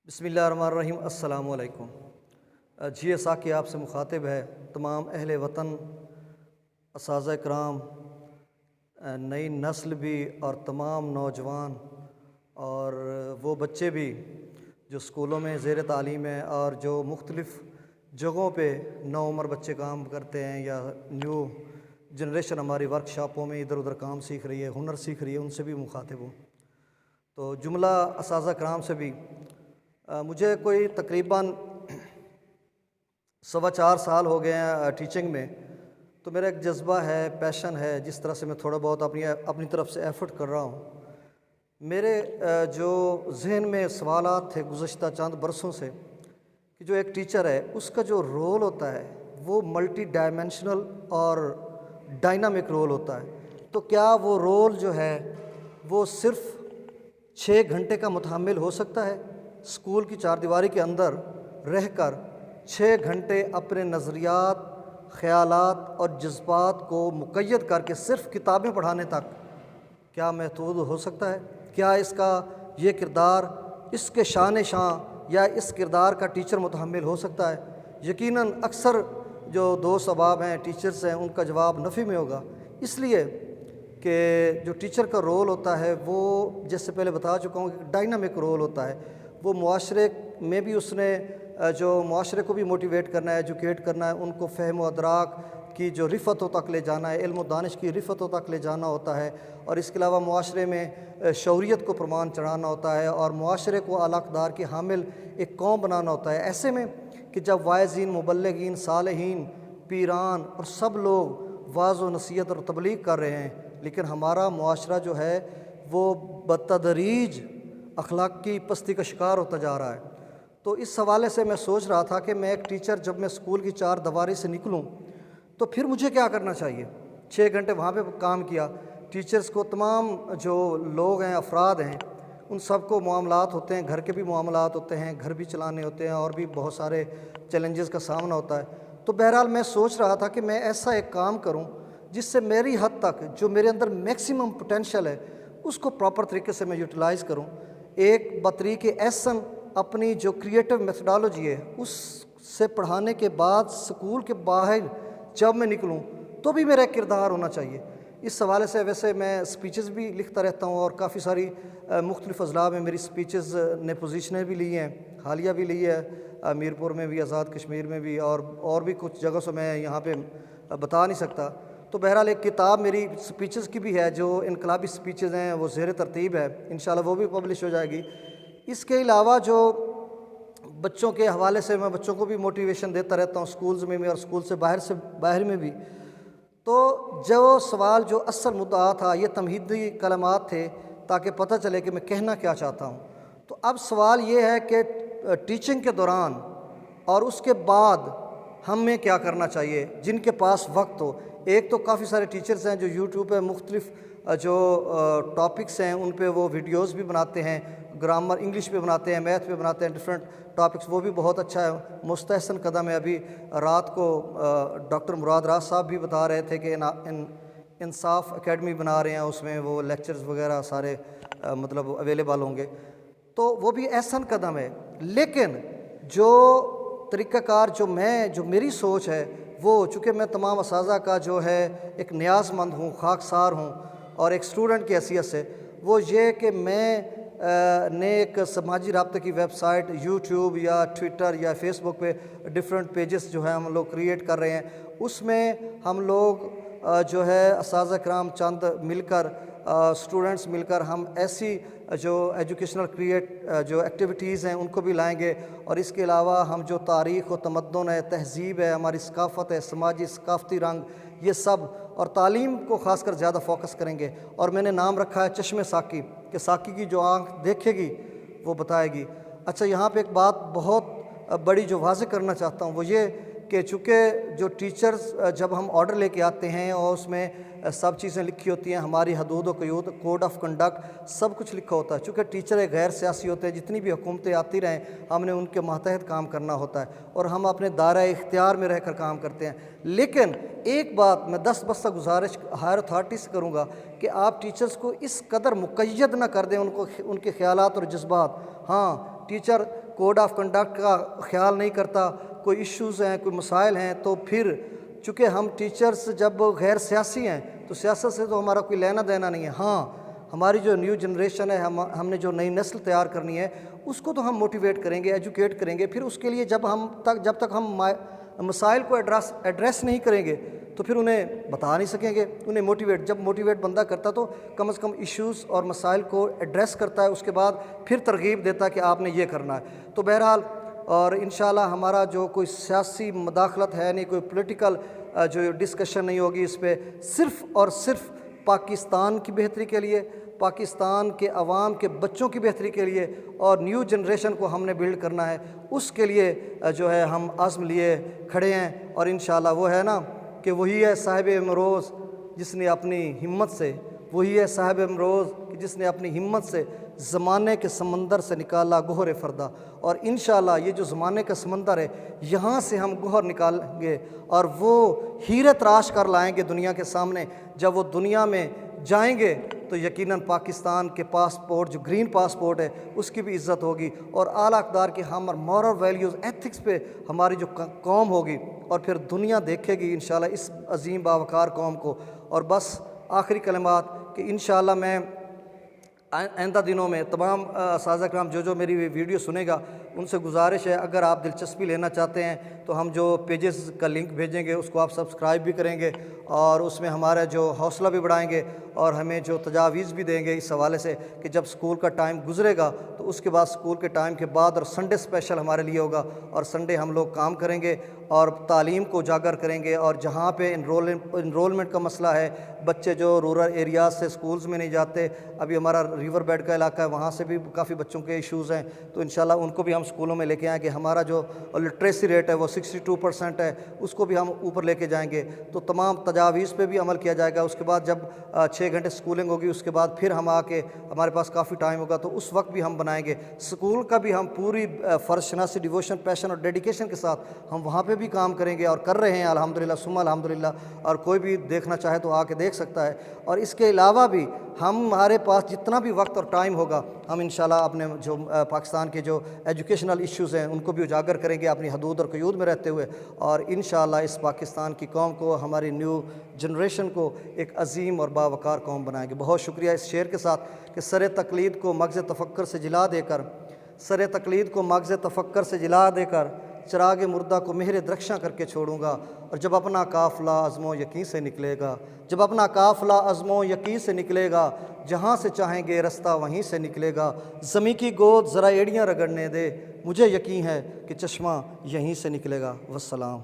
بسم اللہ الرحمن الرحیم۔ السلام علیکم۔ جی ساکی آپ سے مخاطب ہے تمام اہل وطن، اساتذہ کرام، نئی نسل بھی اور تمام نوجوان اور وہ بچے بھی جو اسکولوں میں زیر تعلیم ہیں اور جو مختلف جگہوں پہ نو عمر بچے کام کرتے ہیں یا نیو جنریشن ہماری ورکشاپوں میں ادھر ادھر کام سیکھ رہی ہے، ہنر سیکھ رہی ہے، ان سے بھی مخاطب ہوں۔ تو جملہ اساتذہ کرام سے بھی مجھے کوئی تقریباً 4.25 سال ہو گئے ہیں ٹیچنگ میں، تو میرا ایک جذبہ ہے، پیشن ہے، جس طرح سے میں تھوڑا بہت اپنی طرف سے ایفرٹ کر رہا ہوں۔ میرے جو ذہن میں سوالات تھے گزشتہ چند برسوں سے کہ جو ایک ٹیچر ہے اس کا جو رول ہوتا ہے وہ ملٹی ڈائمینشنل اور ڈائنامک رول ہوتا ہے، تو کیا وہ رول جو ہے وہ صرف 6 گھنٹے کا متحمل ہو سکتا ہے؟ اسکول کی چاردیواری کے اندر رہ کر 6 گھنٹے اپنے نظریات، خیالات اور جذبات کو مقید کر کے صرف کتابیں پڑھانے تک کیا محدود ہو سکتا ہے؟ کیا اس کا یہ کردار اس کے شان شاں یا اس کردار کا ٹیچر متحمل ہو سکتا ہے؟ یقیناً اکثر جو دوست احباب ہیں، ٹیچرز ہیں، ان کا جواب نفی میں ہوگا، اس لیے کہ جو ٹیچر کا رول ہوتا ہے وہ جیسے پہلے بتا چکا ہوں کہ ڈائنامک رول ہوتا ہے۔ وہ معاشرے میں بھی اس نے جو معاشرے کو بھی موٹیویٹ کرنا ہے، ایجوکیٹ کرنا ہے، ان کو فہم و ادراک کی جو رفتوں تک لے جانا ہے، علم و دانش کی رفتوں تک لے جانا ہوتا ہے، اور اس کے علاوہ معاشرے میں شعوریت کو پرمان چڑھانا ہوتا ہے اور معاشرے کو اعلیٰ اقدار کی حامل ایک قوم بنانا ہوتا ہے۔ ایسے میں کہ جب واعظین، مبلغین، صالحین، پیران اور سب لوگ واعظ و نصیحت اور تبلیغ کر رہے ہیں، لیکن ہمارا معاشرہ جو ہے وہ بتدریج اخلاقی پستی کا شکار ہوتا جا رہا ہے، تو اس حوالے سے میں سوچ رہا تھا کہ میں ایک ٹیچر جب میں اسکول کی 4 دیواری سے نکلوں تو پھر مجھے کیا کرنا چاہیے؟ 6 گھنٹے وہاں پہ کام کیا، ٹیچرز کو تمام جو لوگ ہیں، افراد ہیں، ان سب کو معاملات ہوتے ہیں، گھر کے بھی معاملات ہوتے ہیں، گھر بھی چلانے ہوتے ہیں اور بھی بہت سارے چیلنجز کا سامنا ہوتا ہے۔ تو بہرحال میں سوچ رہا تھا کہ میں ایسا ایک کام کروں جس سے میری حد تک جو میرے اندر میکسیمم پوٹینشیل ہے اس کو پراپر طریقے سے میں یوٹیلائز کروں۔ ایک بطریق احسن اپنی جو کریٹو میتھڈالوجی ہے اس سے پڑھانے کے بعد اسکول کے باہر جب میں نکلوں تو بھی میرا ایک کردار ہونا چاہیے۔ اس حوالے سے ویسے میں اسپیچز بھی لکھتا رہتا ہوں اور کافی ساری مختلف اضلاع میں میری اسپیچز نے پوزیشنیں بھی لی ہیں، حالیہ بھی لی ہے، میرپور میں بھی، آزاد کشمیر میں بھی، اور بھی کچھ جگہ سے میں یہاں پہ بتا نہیں سکتا۔ تو بہرحال ایک کتاب میری اسپیچز کی بھی ہے جو انقلابی اسپیچز ہیں، وہ زیر ترتیب ہے، انشاءاللہ وہ بھی پبلش ہو جائے گی۔ اس کے علاوہ جو بچوں کے حوالے سے میں بچوں کو بھی موٹیویشن دیتا رہتا ہوں، اسکولز میں بھی اور اسکول سے باہر میں بھی۔ تو جو سوال جو اصل مدعا تھا یہ تمہیدی کلمات تھے تاکہ پتہ چلے کہ میں کہنا کیا چاہتا ہوں۔ تو اب سوال یہ ہے کہ ٹیچنگ کے دوران اور اس کے بعد ہمیں کیا کرنا چاہیے جن کے پاس وقت ہو۔ ایک تو کافی سارے ٹیچرز ہیں جو یوٹیوب پہ مختلف جو ٹاپکس ہیں ان پہ وہ ویڈیوز بھی بناتے ہیں، گرامر انگلش پہ بناتے ہیں، میتھ پہ بناتے ہیں، ڈفرینٹ ٹاپکس، وہ بھی بہت اچھا ہے، مستحسن قدم ہے۔ ابھی رات کو ڈاکٹر مراد راز صاحب بھی بتا رہے تھے کہ انصاف اکیڈمی بنا رہے ہیں، اس میں وہ لیکچرز وغیرہ سارے مطلب اویلیبل ہوں گے، تو وہ بھی احسن قدم ہے۔ لیکن جو طریقہ کار جو میری سوچ ہے وہ، چونکہ میں تمام اساتذہ کا جو ہے ایک نیاز مند ہوں، خاکسار ہوں اور ایک اسٹوڈنٹ کی حیثیت سے، وہ یہ کہ میں نے ایک سماجی رابطے کی ویب سائٹ یوٹیوب یا ٹویٹر یا فیس بک پہ ڈفرینٹ پیجز جو ہیں ہم لوگ کریٹ کر رہے ہیں، اس میں ہم لوگ جو ہے اساتذہ کرام چند مل کر، اسٹوڈنٹس مل کر، ہم ایسی جو ایجوکیشنل جو ایکٹیویٹیز ہیں ان کو بھی لائیں گے، اور اس کے علاوہ ہم جو تاریخ و تمدن ہے، تہذیب ہے، ہماری ثقافت ہے، سماجی ثقافتی رنگ، یہ سب، اور تعلیم کو خاص کر زیادہ فوکس کریں گے۔ اور میں نے نام رکھا ہے چشم ساکی، کہ ساکی کی جو آنکھ دیکھے گی وہ بتائے گی۔ اچھا، یہاں پہ ایک بات بہت بڑی جو واضح کرنا چاہتا ہوں وہ یہ کہ چونکہ جو ٹیچرز جب ہم آرڈر لے کے آتے ہیں اور اس میں سب چیزیں لکھی ہوتی ہیں، ہماری حدود و قیود، کوڈ آف کنڈکٹ، سب کچھ لکھا ہوتا ہے، چونکہ ٹیچر ایک غیر سیاسی ہوتے ہیں، جتنی بھی حکومتیں آتی رہیں ہم نے ان کے ماتحت کام کرنا ہوتا ہے اور ہم اپنے دائرہ اختیار میں رہ کر کام کرتے ہیں۔ لیکن ایک بات میں دست بستہ گزارش ہائر اتھارٹی سے کروں گا کہ آپ ٹیچرز کو اس قدر مقید نہ کر دیں ان کے خیالات اور جذبات۔ ہاں، ٹیچر کوڈ آف کنڈکٹ کا خیال نہیں کرتا، کوئی ایشوز ہیں، کوئی مسائل ہیں، تو پھر چونکہ ہم ٹیچرز جب غیر سیاسی ہیں تو سیاست سے تو ہمارا کوئی لینا دینا نہیں ہے۔ ہاں، ہماری جو نیو جنریشن ہے، ہم نے جو نئی نسل تیار کرنی ہے، اس کو تو ہم موٹیویٹ کریں گے، ایجوکیٹ کریں گے۔ پھر اس کے لیے جب تک ہم مسائل کو ایڈریس نہیں کریں گے تو پھر انہیں بتا نہیں سکیں گے۔ انہیں جب موٹیویٹ بندہ کرتا تو کم از کم ایشوز اور مسائل کو ایڈریس کرتا ہے، اس کے بعد پھر ترغیب دیتا ہے کہ آپ نے یہ کرنا ہے۔ تو بہرحال اور انشاءاللہ ہمارا جو کوئی سیاسی مداخلت ہے نہیں، کوئی پولیٹیکل جو ڈسکشن نہیں ہوگی اس پہ، صرف اور صرف پاکستان کی بہتری کے لیے، پاکستان کے عوام کے بچوں کی بہتری کے لیے اور نیو جنریشن کو ہم نے بلڈ کرنا ہے، اس کے لیے جو ہے ہم عزم لیے کھڑے ہیں۔ اور انشاءاللہ وہ ہے نا کہ وہی ہے صاحب امروز جس نے اپنی ہمت سے، وہی ہے صاحب امروز جس نے اپنی ہمت سے زمانے کے سمندر سے نکالا گوہر فردا۔ اور انشاءاللہ یہ جو زمانے کا سمندر ہے، یہاں سے ہم گوہر نکالیں گے اور وہ ہیرے تراش کر لائیں گے دنیا کے سامنے۔ جب وہ دنیا میں جائیں گے تو یقیناً پاکستان کے پاسپورٹ جو گرین پاسپورٹ ہے اس کی بھی عزت ہوگی، اور اعلیٰ اقدار کے ہم اور مورل ویلیوز ایتھکس پہ ہماری جو قوم ہوگی، اور پھر دنیا دیکھے گی انشاءاللہ اس عظیم باوقار قوم کو۔ اور بس آخری کلمات کہ انشاءاللہ میں آئندہ دنوں میں تمام اساتذہ کرام جو میری ویڈیو سنے گا ان سے گزارش ہے، اگر آپ دلچسپی لینا چاہتے ہیں تو ہم جو پیجز کا لنک بھیجیں گے اس کو آپ سبسکرائب بھی کریں گے، اور اس میں ہمارا جو حوصلہ بھی بڑھائیں گے، اور ہمیں جو تجاویز بھی دیں گے اس حوالے سے کہ جب سکول کا ٹائم گزرے گا تو اس کے بعد سکول کے ٹائم کے بعد اور سنڈے اسپیشل ہمارے لیے ہوگا، اور سنڈے ہم لوگ کام کریں گے اور تعلیم کو اجاگر کریں گے۔ اور جہاں پہ انرولمنٹ کا مسئلہ ہے، بچے جو رورل ایریاز سے سکولز میں نہیں جاتے، ابھی ہمارا ریور بیڈ کا علاقہ ہے، وہاں سے بھی کافی بچوں کے ایشوز ہیں، تو انشاءاللہ ان کو بھی ہم سکولوں میں لے کے آئیں گے۔ ہمارا جو لٹریسی ریٹ ہے وہ 62% ہے، اس کو بھی ہم اوپر لے کے جائیں گے۔ تو تمام تجاویز پہ بھی عمل کیا جائے گا۔ اس کے بعد جب 6 گھنٹے سکولنگ ہوگی، اس کے بعد پھر ہم آ کے ہمارے پاس کافی ٹائم ہوگا تو اس وقت بھی ہم بنائیں گے سکول کا بھی، ہم پوری فرض شناسی، ڈیووشن، پیشن اور ڈیڈیکیشن کے ساتھ ہم وہاں پہ بھی کام کریں گے، اور کر رہے ہیں الحمدللہ ثم الحمدللہ، اور کوئی بھی دیکھنا چاہے تو آ کے دیکھ سکتا ہے۔ اور اس کے علاوہ بھی ہمارے پاس جتنا بھی وقت اور ٹائم ہوگا، ہم انشاءاللہ اپنے جو پاکستان کے جو ایجوکیشنل ایشوز ہیں ان کو بھی اجاگر کریں گے اپنی حدود اور قیود میں رہتے ہوئے، اور انشاءاللہ اس پاکستان کی قوم کو، ہماری نیو جنریشن کو ایک عظیم اور باوقار قوم بنائیں گے۔ بہت شکریہ اس شعر کے ساتھ کہ سر تقلید کو مغز تفکر سے جلا دے کر، سر تقلید کو مغز تفکر سے جلا دے کر چراغ مردہ کو مہر درخشاں کر کے چھوڑوں گا۔ اور جب اپنا قافلہ عزم و یقین سے نکلے گا، جب اپنا قافلہ عزم و یقین سے نکلے گا، جہاں سے چاہیں گے رستہ وہیں سے نکلے گا۔ زمیں کی گود ذرا ایڑیاں رگڑنے دے، مجھے یقین ہے کہ چشمہ یہیں سے نکلے گا۔ والسلام۔